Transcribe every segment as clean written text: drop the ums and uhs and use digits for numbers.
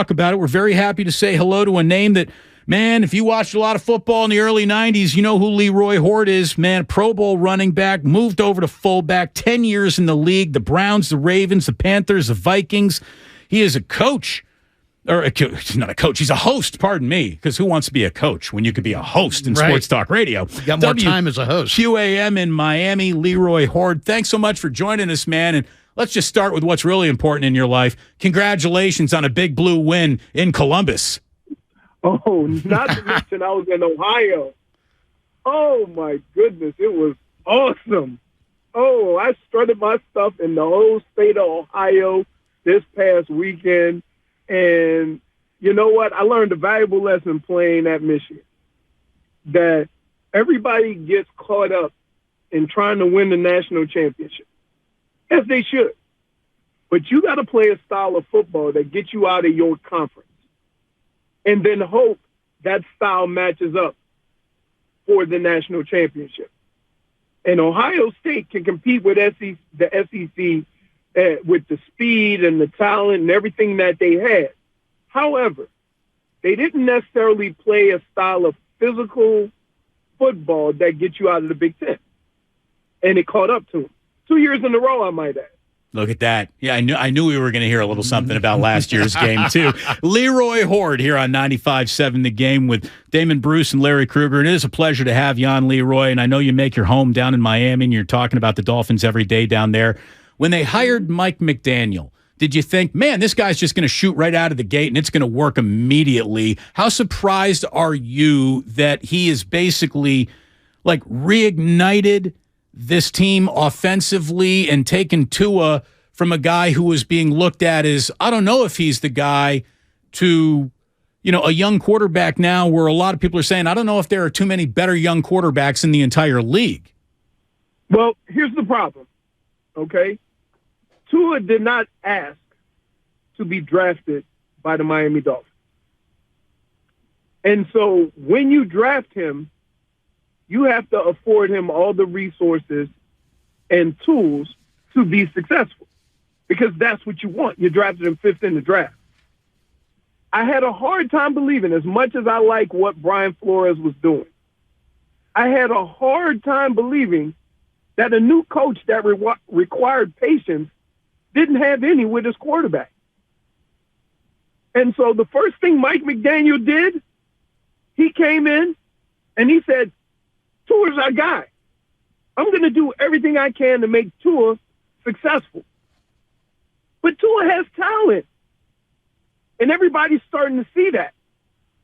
talk about it. We're very happy to say hello to a name that, man, if you watched a lot of football in the early 90s, you know who Leroy Hoard is. Man, Pro Bowl running back, moved over to fullback, 10 years in the league, the Browns, the Ravens, the Panthers, the Vikings. He is a coach. He's not a coach. He's a host, pardon me, because who wants to be a coach when you could be a host in Sports Talk Radio? You got more time as a host. QAM in Miami, Leroy Hoard. Thanks so much for joining us, man. And let's just start with what's really important in your life. Congratulations on a big blue win in Columbus. Oh, not to mention I was in Ohio. Oh, my goodness. It was awesome. Oh, I strutted my stuff in the whole state of Ohio this past weekend. And you know what? I learned a valuable lesson playing at Michigan, that everybody gets caught up in trying to win the national championship, as they should. But you got to play a style of football that gets you out of your conference and then hope that style matches up for the national championship. And Ohio State can compete with the SEC with the speed and the talent and everything that they had. However, they didn't necessarily play a style of physical football that gets you out of the Big Ten. And it caught up to them. 2 years in a row, I might add. Look at that. Yeah, I knew we were going to hear a little something about last year's game, too. Leroy Hoard here on 95.7 The Game with Damon Bruce and Larry Kruger. And it is a pleasure to have you on, Leroy. And I know you make your home down in Miami, and you're talking about the Dolphins every day down there. When they hired Mike McDaniel, did you think, man, this guy's just going to shoot right out of the gate and it's going to work immediately? How surprised are you that he is basically like reignited this team offensively and taken Tua from a guy who was being looked at as, I don't know if he's the guy, to, you know, a young quarterback now where a lot of people are saying, I don't know if there are too many better young quarterbacks in the entire league? Well, here's the problem, okay? Tua did not ask to be drafted by the Miami Dolphins. And so when you draft him, you have to afford him all the resources and tools to be successful, because that's what you want. You drafted him fifth in the draft. I had a hard time believing, as much as I like what Brian Flores was doing, I had a hard time believing that a new coach that required patience didn't have any with his quarterback. And so the first thing Mike McDaniel did, he came in and he said, Tua's our guy. I'm going to do everything I can to make Tua successful. But Tua has talent, and everybody's starting to see that.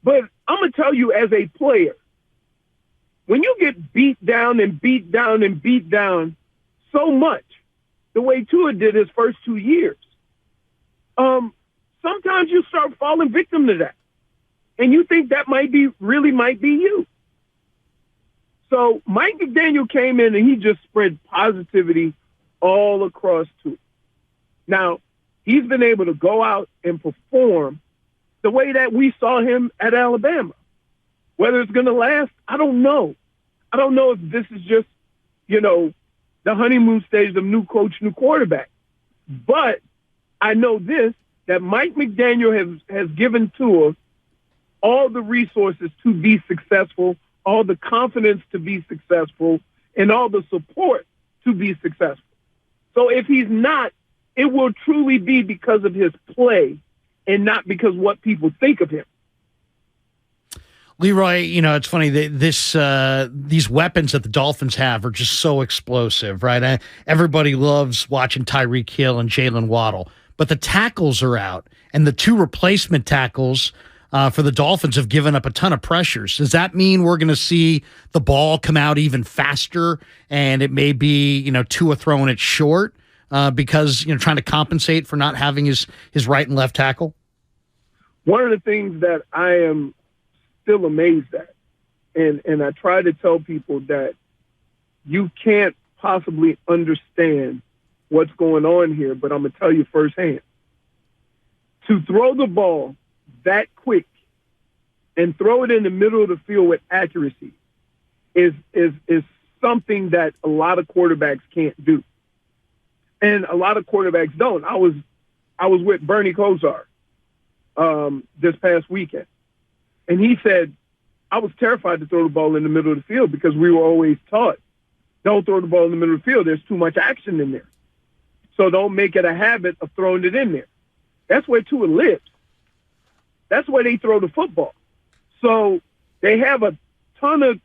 But I'm going to tell you, as a player, when you get beat down and beat down and beat down so much, the way Tua did his first 2 years, sometimes you start falling victim to that. And you think that might be you. So Mike McDaniel came in and he just spread positivity all across Tua. Now, he's been able to go out and perform the way that we saw him at Alabama. Whether it's going to last, I don't know. I don't know if this is just, the honeymoon stage of new coach, new quarterback. But I know this, that Mike McDaniel has given Tua all the resources to be successful, all the confidence to be successful, and all the support to be successful. So if he's not, it will truly be because of his play and not because what people think of him. Leroy, it's funny that these weapons that the Dolphins have are just so explosive, right? Everybody loves watching Tyreek Hill and Jalen Waddle, but the tackles are out, and the two replacement tackles for the Dolphins have given up a ton of pressures. Does that mean we're going to see the ball come out even faster, and it may be Tua throwing it short because trying to compensate for not having his right and left tackle? One of the things that I am still amazed at, and I try to tell people that you can't possibly understand what's going on here, but I'm going to tell you firsthand. To throw the ball that quick and throw it in the middle of the field with accuracy is something that a lot of quarterbacks can't do. And a lot of quarterbacks don't. I was with Bernie Kosar, this past weekend. And he said, I was terrified to throw the ball in the middle of the field because we were always taught, don't throw the ball in the middle of the field. There's too much action in there. So don't make it a habit of throwing it in there. That's where Tua lives. That's where they throw the football. So they have a ton of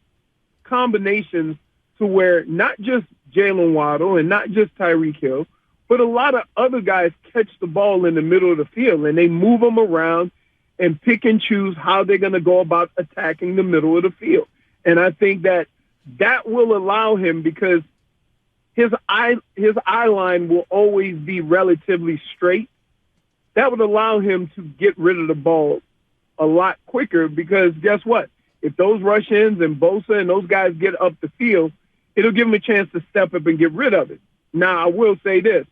combinations to where not just Jalen Waddle and not just Tyreek Hill, but a lot of other guys catch the ball in the middle of the field, and they move them around and pick and choose how they're going to go about attacking the middle of the field. And I think that will allow him, because his eye line will always be relatively straight. That would allow him to get rid of the ball a lot quicker, because guess what? If those rush-ins and Bosa and those guys get up the field, it'll give him a chance to step up and get rid of it. Now, I will say this.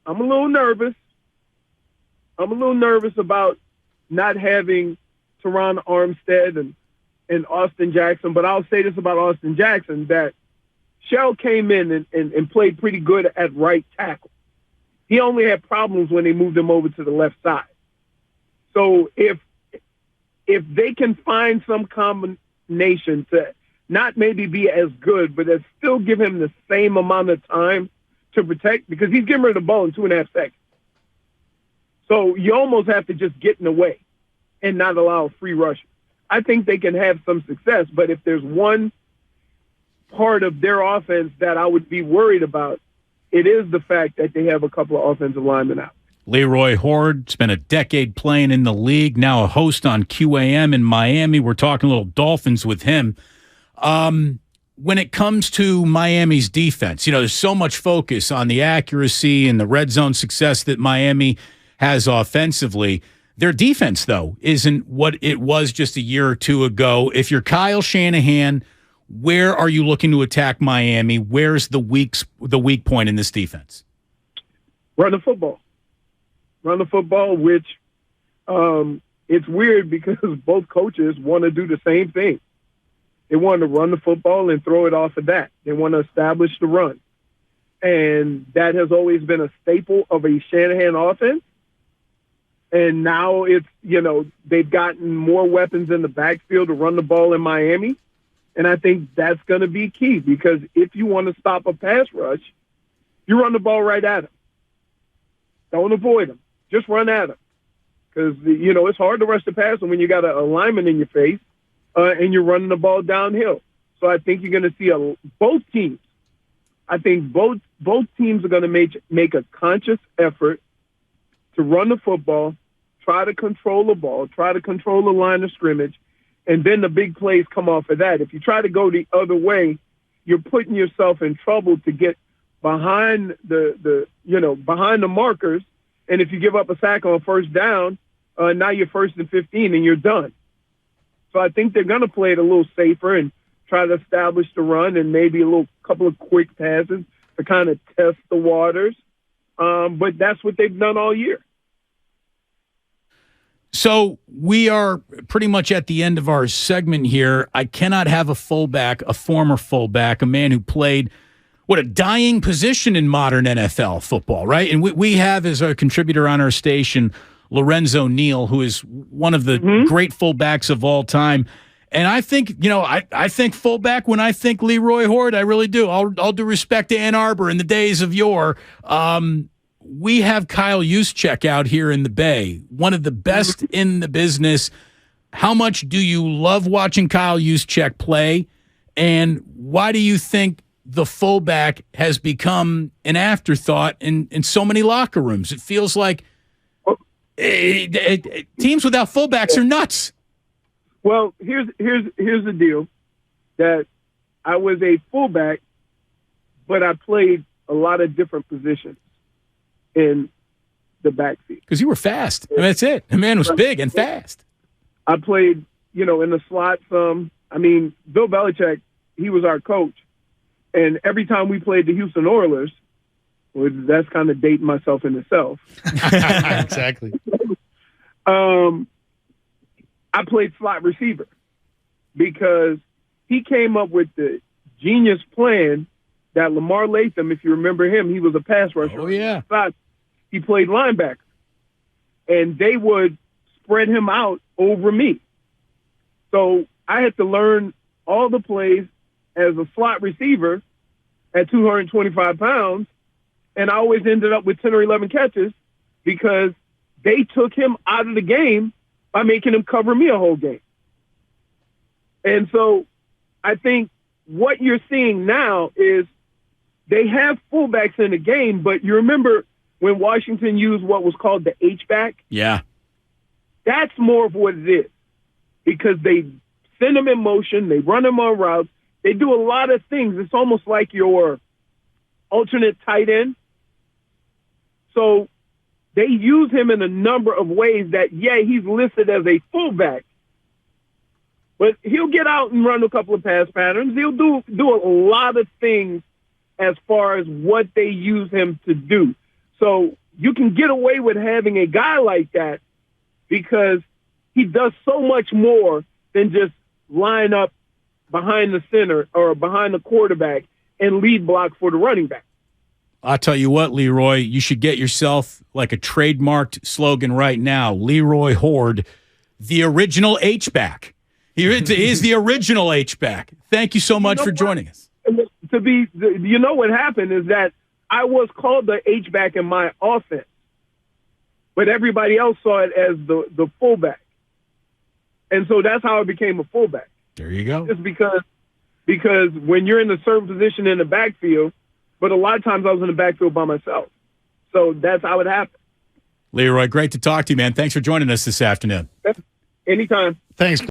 I'm a little nervous. About not having Teron Armstead and Austin Jackson, but I'll say this about Austin Jackson, that Shell came in and played pretty good at right tackle. He only had problems when they moved him over to the left side. So if they can find some combination to not maybe be as good, but that still give him the same amount of time to protect, because he's getting rid of the ball in 2.5 seconds. So you almost have to just get in the way and not allow a free rush. I think they can have some success, but if there's one part of their offense that I would be worried about, it is the fact that they have a couple of offensive linemen out. Leroy Hoard spent a decade playing in the league, now a host on QAM in Miami. We're talking a little Dolphins with him. When it comes to Miami's defense, there's so much focus on the accuracy and the red zone success that Miami has offensively. Their defense, though, isn't what it was just a year or two ago. If you're Kyle Shanahan, where are you looking to attack Miami? Where's the weak point in this defense? Run the football. Run the football, which it's weird because both coaches want to do the same thing. They want to run the football and throw it off of that. They want to establish the run. And that has always been a staple of a Shanahan offense. And now it's, they've gotten more weapons in the backfield to run the ball in Miami. And I think that's going to be key, because if you want to stop a pass rush, you run the ball right at them. Don't avoid them. Just run at them. Because, it's hard to rush the passer when you got a lineman in your face and you're running the ball downhill. So I think you're going to see both teams. I think both teams are going to make a conscious effort to run the football, try to control the ball, try to control the line of scrimmage, and then the big plays come off of that. If you try to go the other way, you're putting yourself in trouble to get behind behind the markers. And if you give up a sack on first down, now you're 1st and 15 and you're done. So I think they're going to play it a little safer and try to establish the run and maybe a couple of quick passes to kind of test the waters. But that's what they've done all year. So we are pretty much at the end of our segment here. I cannot have a former fullback, a man who played a dying position in modern NFL football, right? And we have as a contributor on our station, Lorenzo Neal, who is one of the great fullbacks of all time. And I think, I think fullback when I think Leroy Hoard. I really do. All due respect to Ann Arbor in the days of yore. We have Kyle Juszczyk out here in the Bay, one of the best in the business. How much do you love watching Kyle Juszczyk play? And why do you think the fullback has become an afterthought in so many locker rooms? It feels like teams without fullbacks are nuts. Well, here's the deal, that I was a fullback, but I played a lot of different positions in the backfield. Because you were fast. I mean, that's it. The man was big and fast. I played, in the slot some. I mean, Bill Belichick, he was our coach. And every time we played the Houston Oilers, that's kind of dating myself in itself. Exactly. I played slot receiver because he came up with the genius plan that Lamar Latham, if you remember him, he was a pass rusher. Oh, yeah. He played linebacker. And they would spread him out over me. So I had to learn all the plays as a slot receiver at 225 pounds, and I always ended up with 10 or 11 catches because they took him out of the game by making him cover me a whole game. And so I think what you're seeing now is they have fullbacks in the game, but you remember when Washington used what was called the H-back? Yeah. That's more of what it is because they send them in motion, they run them on routes, they do a lot of things. It's almost like your alternate tight end. So they use him in a number of ways that, yeah, he's listed as a fullback, but he'll get out and run a couple of pass patterns. He'll do a lot of things as far as what they use him to do. So you can get away with having a guy like that because he does so much more than just line up behind the center or behind the quarterback and lead block for the running back. I'll tell you what, Leroy, you should get yourself like a trademarked slogan right now. Leroy Hoard, the original H-back. He is the original H-back. Thank you so much for joining us. You know what happened is that I was called the H-back in my offense, but everybody else saw it as the fullback. And so that's how I became a fullback. There you go. Just because when you're in a certain position in the backfield, but a lot of times I was in the backfield by myself. So that's how it happened. Leroy, great to talk to you, man. Thanks for joining us this afternoon. Anytime. Thanks.